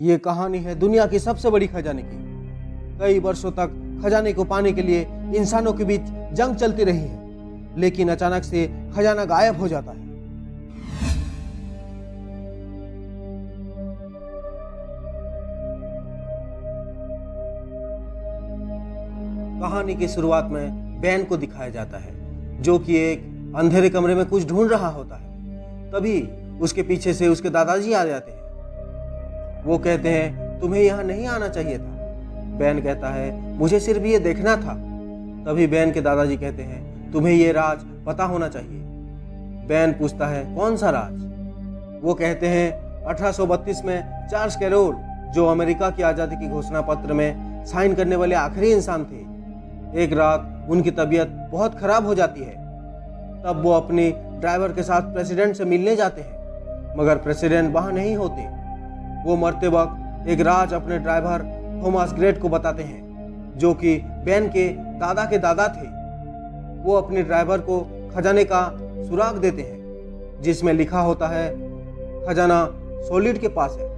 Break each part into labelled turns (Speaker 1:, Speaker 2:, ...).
Speaker 1: ये कहानी है दुनिया की सबसे बड़ी खजाने की। कई वर्षों तक खजाने को पाने के लिए इंसानों के बीच जंग चलती रही है, लेकिन अचानक से खजाना गायब हो जाता है। कहानी की शुरुआत में बेन को दिखाया जाता है, जो कि एक अंधेरे कमरे में कुछ ढूंढ रहा होता है। तभी उसके पीछे से उसके दादाजी आ जाते हैं। वो कहते हैं, तुम्हें यहाँ नहीं आना चाहिए था। बेन कहता है, मुझे सिर्फ ये देखना था। तभी बेन के दादाजी कहते हैं, तुम्हें ये राज पता होना चाहिए। बेन पूछता है, कौन सा राज? वो कहते हैं, 1832 में चार्ल्स कैरोल, जो अमेरिका की आज़ादी की घोषणा पत्र में साइन करने वाले आखिरी इंसान थे, एक रात उनकी तबीयत बहुत खराब हो जाती है। तब वो अपनी ड्राइवर के साथ प्रेसिडेंट से मिलने जाते हैं, मगर प्रेसिडेंट वहाँ नहीं होते। वो मरते वक्त एक राज अपने ड्राइवर थॉमस ग्रेट को बताते हैं, जो कि बेन के दादा थे। वो अपने ड्राइवर को खजाने का सुराग देते हैं, जिसमें लिखा होता है, खजाना सॉलिड के पास है।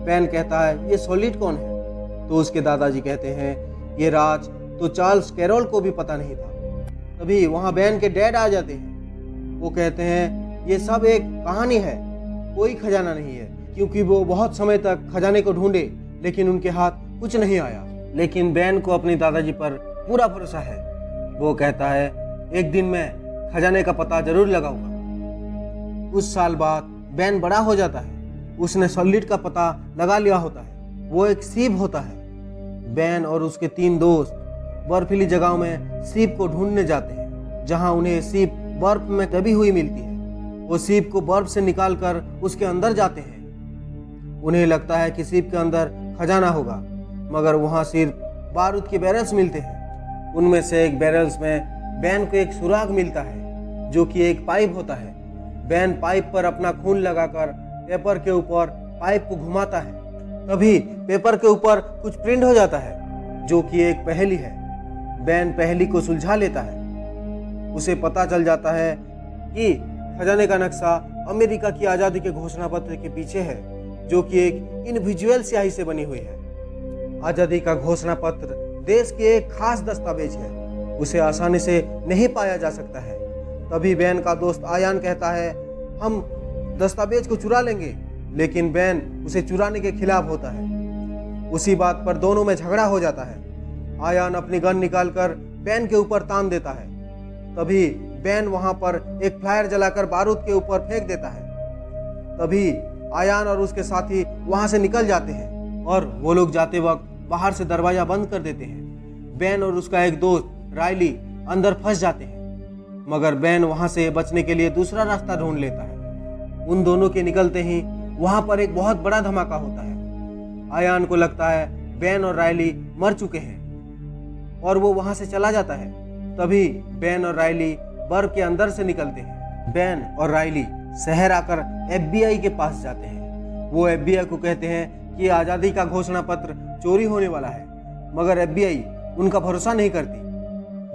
Speaker 1: बेन कहता है, ये सॉलिड कौन है? तो उसके दादाजी कहते हैं, ये राज तो चार्ल्स कैरोल को भी पता नहीं था। तभी वहाँ बेन के डैड आ जाते हैं। वो कहते हैं, ये सब एक कहानी है, कोई खजाना नहीं है, क्योंकि वो बहुत समय तक खजाने को ढूंढे, लेकिन उनके हाथ कुछ नहीं आया। लेकिन बेन को अपने दादाजी पर पूरा भरोसा है। वो कहता है, एक दिन मैं खजाने का पता जरूर लगाऊंगा। कुछ साल बाद बेन बड़ा हो जाता है। उसने सॉलिड का पता लगा लिया होता है। वो एक सीप होता है। बेन और उसके 3 दोस्त बर्फीली जगहों में सीप को ढूंढने जाते हैं, जहां उन्हें सीप बर्फ में दबी हुई मिलती है। वो सीप को बर्फ से निकालकर उसके अंदर जाते हैं। उन्हें लगता है कि सीप के अंदर खजाना होगा, मगर वहां सिर्फ बारूद के बैरल्स मिलते हैं। उनमें से एक बैरल्स में बेन को एक सुराग मिलता है, जो कि एक पाइप होता है। बेन पाइप पर अपना खून लगाकर पेपर के ऊपर पाइप को घुमाता है। तभी पेपर के ऊपर कुछ प्रिंट हो जाता है, जो कि एक पहेली है। बेन पहेली को सुलझा लेता है। उसे पता चल जाता है कि खजाने का नक्शा अमेरिका की आज़ादी के घोषणा पत्र के पीछे है, जो कि एक इनविजुअल स्याही से बनी हुई है। आज़ादी का घोषणा पत्र देश के एक खास दस्तावेज है, उसे आसानी से नहीं पाया जा सकता है। तभी बेन का दोस्त आयान कहता है, हम दस्तावेज को चुरा लेंगे, लेकिन बेन उसे चुराने के खिलाफ होता है। उसी बात पर दोनों में झगड़ा हो जाता है। आयान अपनी गन निकालकर बेन के ऊपर तान देता है। तभी बेन वहां पर एक फ्लायर जलाकर बारूद के ऊपर फेंक देता है। तभी आयान और उसके साथी वहां से निकल जाते हैं और वो लोग जाते वक्त बाहर से दरवाजा बंद कर देते हैं। बेन और उसका एक दोस्त रायली अंदर फंस जाते हैं, मगर बेन वहां से बचने के लिए दूसरा रास्ता ढूंढ लेता है। उन दोनों के निकलते ही वहां पर एक बहुत बड़ा धमाका होता है। आयान को लगता है बेन और रायली मर चुके हैं और वो वहां से चला जाता है। तभी बेन और रायली बर्फ के अंदर से निकलते हैं। बेन और रायली शहर आकर FBI के पास जाते हैं। वो FBI को कहते हैं कि आज़ादी का घोषणा पत्र चोरी होने वाला है, मगर FBI उनका भरोसा नहीं करती।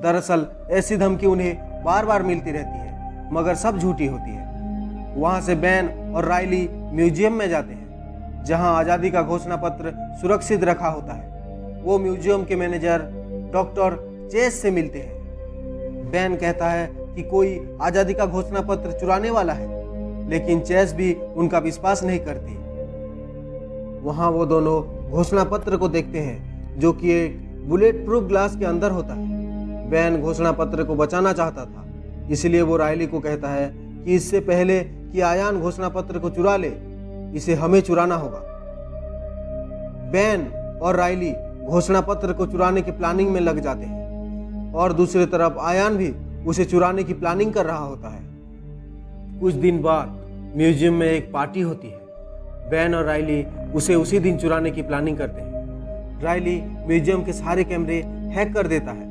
Speaker 1: दरअसल ऐसी धमकी उन्हें बार बार मिलती रहती है, मगर सब झूठी होती है। वहाँ से बेन और रायली म्यूजियम में जाते हैं, जहाँ आज़ादी का घोषणा पत्र सुरक्षित रखा होता है। वो म्यूजियम के मैनेजर डॉक्टर चेस से मिलते हैं। बेन कहता है कि कोई आज़ादी का घोषणा पत्र चुराने वाला है, लेकिन चेस भी उनका विश्वास नहीं करती। वहां वो दोनों घोषणा पत्र को देखते हैं, जो कि एक बुलेट प्रूफ ग्लास के अंदर होता है। बेन घोषणा पत्र को बचाना चाहता था, इसलिए वो रायली को कहता है कि इससे पहले कि आयान घोषणा पत्र को चुरा ले, इसे हमें चुराना होगा। बेन और रायली घोषणा पत्र को चुराने की प्लानिंग में लग जाते हैं और दूसरी तरफ आयान भी उसे चुराने की प्लानिंग कर रहा होता है। कुछ दिन बाद म्यूजियम में एक पार्टी होती है। बेन और रायली उसे उसी दिन चुराने की प्लानिंग करते हैं। रायली म्यूजियम के सारे कैमरे हैक कर देता है।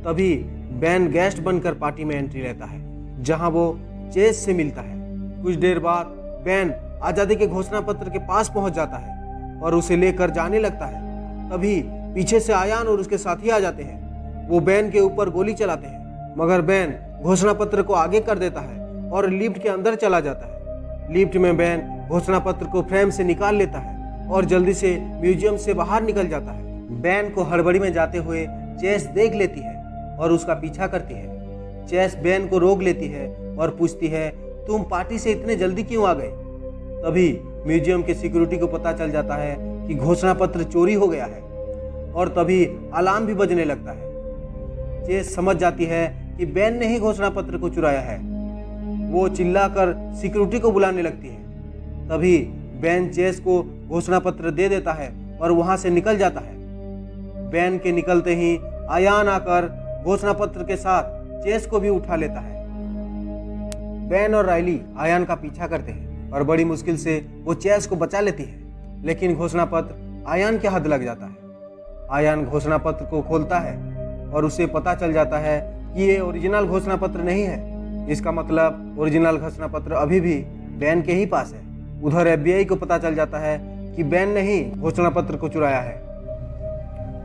Speaker 1: तभी बेन गेस्ट बनकर पार्टी में एंट्री लेता है, जहां वो चेस से मिलता है। कुछ देर बाद बेन आज़ादी के घोषणा पत्र के पास पहुंच जाता है और उसे लेकर जाने लगता है। तभी पीछे से आयान और उसके साथी आ जाते हैं। वो बेन के ऊपर गोली चलाते हैं, मगर बेन घोषणा पत्र को आगे कर देता है और लिफ्ट के अंदर चला जाता है। लिफ्ट में बेन घोषणा पत्र को फ्रेम से निकाल लेता है और जल्दी से म्यूजियम से बाहर निकल जाता है। बैन को हड़बड़ी में जाते हुए चेस देख लेती है और उसका पीछा करती है। चेस बैन को रोक लेती है और पूछती है, तुम पार्टी से इतने जल्दी क्यों आ गए? तभी म्यूजियम के सिक्योरिटी को पता चल जाता है कि घोषणा पत्र चोरी हो गया है और तभी अलार्म भी बजने लगता है। चेस समझ जाती है कि बैन ने ही घोषणा पत्र को चुराया है। वो चिल्लाकर सिक्योरिटी को बुलाने लगती है। तभी बैन चेस को घोषणा पत्र दे देता है और वहां से निकल जाता है। बैन के निकलते ही आयान आकर घोषणा पत्र के साथ चेस को भी उठा लेता है। बैन और राइली आयान का पीछा करते हैं और बड़ी मुश्किल से वो चेस को बचा लेती है, लेकिन घोषणा पत्र आयान के हाथ लग जाता है। आयान घोषणा पत्र को खोलता है और उसे पता चल जाता है कि ये ओरिजिनल घोषणा पत्र नहीं है। इसका मतलब ओरिजिनल घोषणा पत्र अभी भी बैन के ही पास है। उधर एफबीआई को पता चल जाता है कि बैन ने ही घोषणा पत्र को चुराया है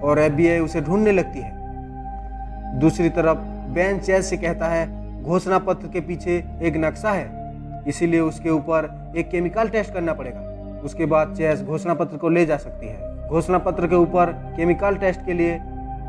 Speaker 1: और एफबीआई उसे ढूंढने लगती है। दूसरी तरफ बैन चेस से कहता है घोषणा पत्र के पीछे एक नक्शा है, इसीलिए उसके ऊपर एक केमिकल टेस्ट करना पड़ेगा। उसके बाद चेस घोषणा पत्र को ले जा सकती है। घोषणा पत्र के ऊपर केमिकल टेस्ट के लिए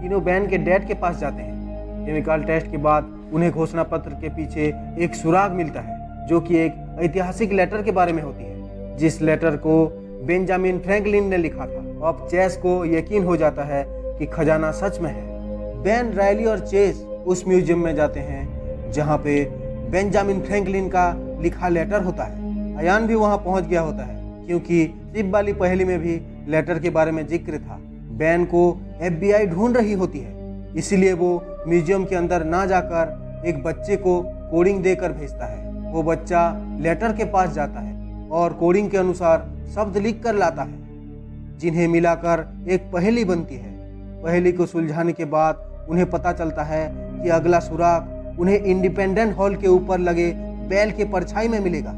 Speaker 1: तीनों बैन के डैड के पास जाते हैं। केमिकल टेस्ट के बाद उन्हें घोषणा पत्र के पीछे एक सुराग मिलता है, जो कि एक ऐतिहासिक लेटर के बारे में होती है, जिस लेटर को बेंजामिन फ्रैंकलिन ने लिखा था। अब चेस को यकीन हो जाता है कि खजाना सच में है। बैन, राइली और चेस उस म्यूजियम में जाते हैं जहां पे बेंजामिन फ्रैंकलिन का लिखा लेटर होता है। आयान भी वहां पहुंच गया होता है, क्योंकि सिप वाली पहेली में भी लेटर के बारे में जिक्र था। बैन को एफबीआई ढूंढ रही होती है, इसीलिए वो म्यूजियम के अंदर ना जाकर एक बच्चे को कोडिंग देकर भेजता है। वो बच्चा लेटर के पास जाता है और कोडिंग के अनुसार शब्द लिख कर लाता है, जिन्हें मिलाकर एक पहेली बनती है। पहेली को सुलझाने के बाद उन्हें पता चलता है कि अगला सुराग उन्हें इंडिपेंडेंट हॉल के ऊपर लगे बैल के परछाई में मिलेगा।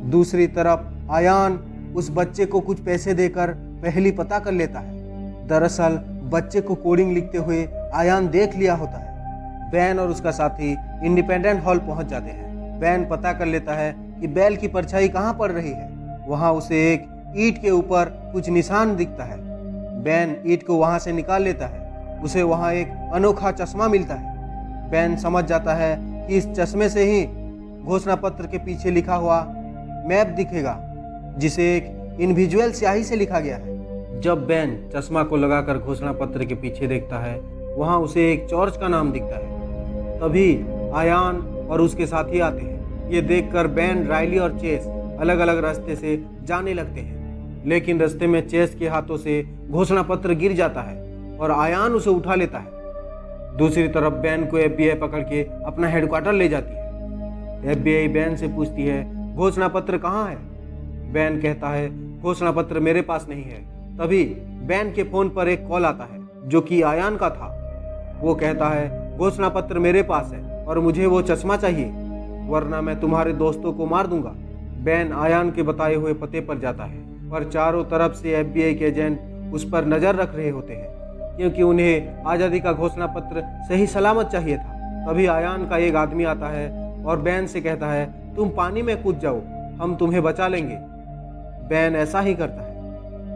Speaker 1: दूसरी तरफ आयान उस बच्चे को कुछ पैसे देकर पहेली पता कर लेता है। दरअसल बच्चे को कोडिंग लिखते हुए आयान देख लिया होता है। बैन और उसका साथी इंडिपेंडेंट हॉल पहुंच जाते हैं। बैन पता कर लेता है कि बैल की परछाई कहाँ पड़ रही है। वहां उसे एक ईंट के ऊपर कुछ निशान दिखता है। बैन ईंट को वहां से निकाल लेता है। उसे वहां एक अनोखा चश्मा मिलता है। बैन समझ जाता है कि इस चश्मे से ही घोषणा पत्र के पीछे लिखा हुआ मैप दिखेगा, जिसे एक इनविजुअल स्याही से लिखा गया है। जब बैन चश्मा को लगाकर घोषणा पत्र के पीछे देखता है, वहां उसे एक चर्च का नाम दिखता है। तभी आयान और उसके साथी आते हैं। ये देखकर बैन, राइली और चेस अलग अलग रास्ते से जाने लगते हैं, लेकिन रास्ते में चेस के हाथों से घोषणा पत्र गिर जाता है और आयान उसे उठा लेता है। दूसरी तरफ बैन को एफबीआई पकड़ के अपना हेडक्वार्टर ले जाती है। एफबीआई बैन से पूछती है, घोषणा पत्र कहाँ है? बैन कहता है, घोषणा पत्र मेरे पास नहीं है। तभी बैन के फोन पर एक कॉल आता है, जो कि आयान का था। वो कहता है, घोषणा पत्र मेरे पास है और मुझे वो चश्मा चाहिए, वरना मैं तुम्हारे दोस्तों को मार दूंगा। बैन आयान के बताए हुए पते पर जाता है, पर चारों तरफ से एफबीआई के एजेंट उस पर नजर रख रहे होते हैं, क्योंकि उन्हें आज़ादी का घोषणा पत्र सही सलामत चाहिए था। तभी आयान का एक आदमी आता है और बैन से कहता है, तुम पानी में कूद जाओ, हम तुम्हें बचा लेंगे। बैन ऐसा ही करता है।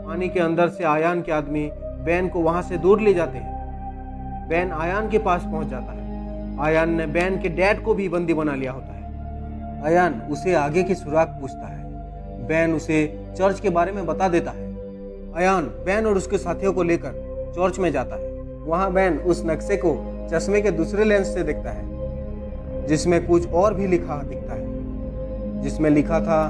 Speaker 1: पानी के अंदर से आयान के आदमी बैन को वहां से दूर ले जाते हैं। बैन आयान के पास पहुंच जाता है। आयान ने बैन के डैड को भी बंदी बना लिया होता है। आयान उसे आगे की सुराग पूछता है। बैन उसे चर्च के बारे में बता देता है। आयान बैन और उसके साथियों को लेकर चर्च में जाता है। वहां बैन उस नक्शे को चश्मे के दूसरे लेंस से देखता है, जिसमें कुछ और भी लिखा दिखता है, जिसमें लिखा था,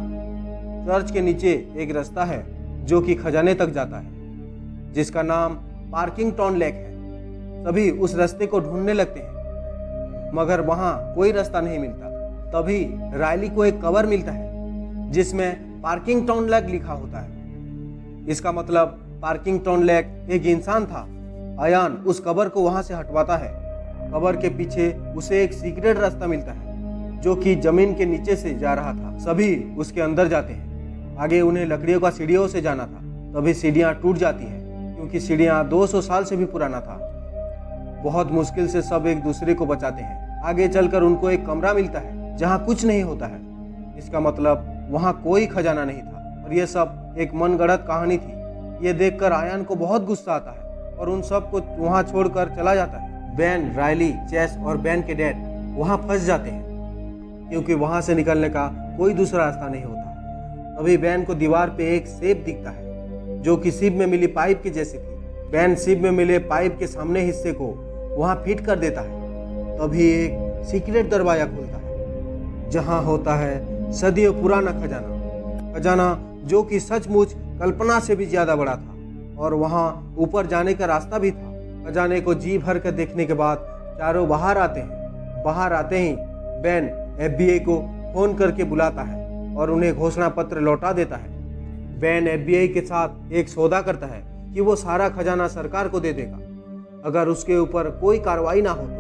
Speaker 1: चर्च के नीचे एक रास्ता है जो कि खजाने तक जाता है, जिसका नाम पार्किंगटन लेक है। सभी उस रास्ते को ढूंढने लगते हैं, मगर वहां कोई रास्ता नहीं मिलता। तभी राइली को एक कवर मिलता है, जिसमें पार्किंगटन लेक लिखा होता है। इसका मतलब पार्किंगटन लेक एक इंसान था। आयान उस कवर को वहां से हटवाता है। कवर के पीछे उसे एक सीक्रेट रास्ता मिलता है, जो कि जमीन के नीचे से जा रहा था। सभी उसके अंदर जाते हैं। आगे उन्हें लकड़ियों का सीढ़ियों से जाना था। तभी सीढ़ियां टूट जाती हैं, क्योंकि सीढ़ियां 200 साल से भी पुराना था। बहुत मुश्किल से सब एक दूसरे को बचाते हैं। आगे चलकर उनको एक कमरा मिलता है जहां कुछ नहीं होता है। इसका मतलब वहां कोई खजाना नहीं था और यह सब एक मनगढ़ंत कहानी थी। ये देखकर आयान को बहुत गुस्सा आता है और उन सब को वहां छोड़कर चला जाता है। बेन, रायली, चेस और बेन के डैड वहां फंस जाते हैं क्योंकि वहां से निकलने का कोई दूसरा रास्ता नहीं होता। तभी बेन को दीवार पे एक सेब दिखता है जो कि शिप में मिली पाइप की जैसी थी। बेन शिप में मिले पाइप के सामने हिस्से को वहां फिट कर देता है। तभी एक सीक्रेट दरवाजा खुलता है जहां होता है सदियों पुराना खजाना जो कि सचमुच कल्पना से भी ज्यादा बड़ा था और वहां ऊपर जाने का रास्ता भी था। खजाने को जी भर कर देखने के बाद चारों बाहर आते हैं। बाहर आते ही बेन FBI को फोन करके बुलाता है और उन्हें घोषणा पत्र लौटा देता है। बेन FBI के साथ एक सौदा करता है कि वो सारा खजाना सरकार को दे देगा अगर उसके ऊपर कोई कार्रवाई ना हो तो।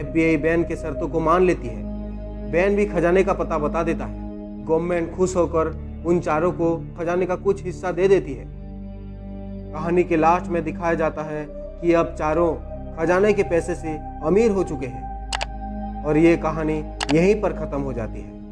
Speaker 1: FBI बेन के शर्तों को मान लेती है। बेन भी खजाने का पता बता देता है। गवर्नमेंट खुश होकर उन चारों को खजाने का कुछ हिस्सा दे देती है। कहानी के लास्ट में दिखाया जाता है कि अब चारों खजाने के पैसे से अमीर हो चुके हैं और ये कहानी यहीं पर खत्म हो जाती है।